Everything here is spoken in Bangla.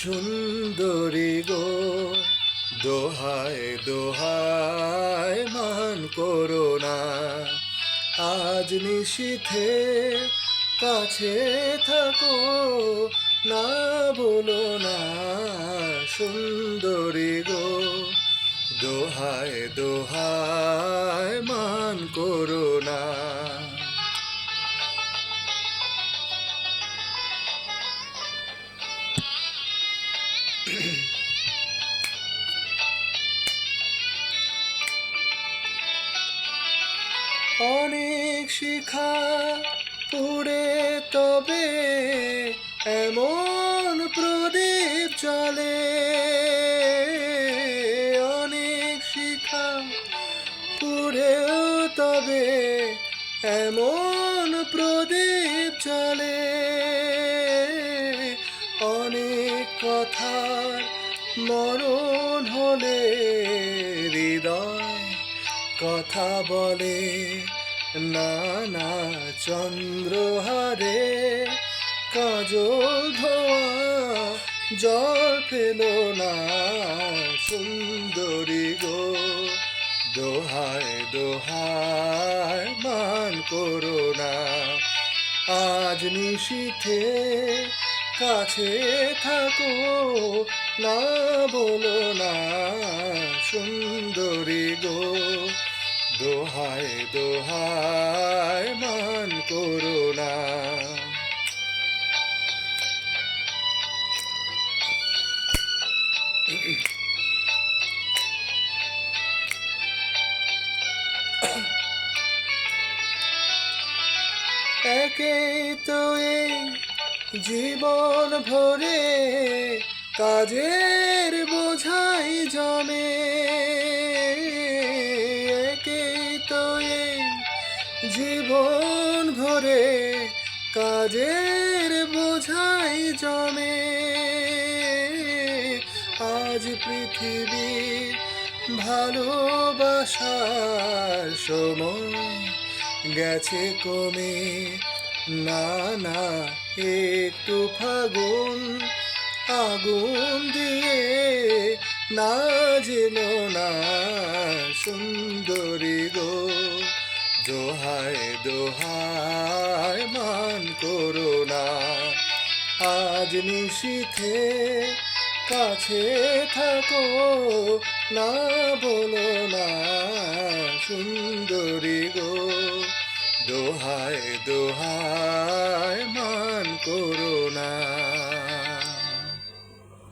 সুন্দরী গো, দোহায় দোহায় মান করো না। আজ নিশীথে কাছে থাকো, না বলো না সুন্দরী গো, দোহায় দোহায় মান করো না। অনেক শিখা পুড়ে তবে এমন প্রদীপ জ্বলে, অনেক শিখা পুড়েও তবে এমন প্রদীপ জ্বলে। অনেক কথার মরণ হলে হৃদয় কথা বলে, না না চন্দ্রহারে কাজল ধোয়া জল ফেলো না সুন্দরী গো, দোহায় দোহায় মান করো না। আজ নিশীথে কাছে থাকো, না বলো না সুন্দরী গো, দোহায় দোহায় মান করো না। একেই তো এই জীবন ভরে কাজের বোঝাই জমে, একেই তো এই জীবন ভরে কাজের বোঝাই জমে। আজ পৃথিবীর ভালোবাসার সময় গেছে কমে, না না একটু ফাগুন আগুন দিয়ে না জেলো না সুন্দরী গো, দোহায় দোহায় মান করো না। আজ নিশীথে কাছে থাকো, না বলো না সুন্দরী গো, দোহায় দোহায়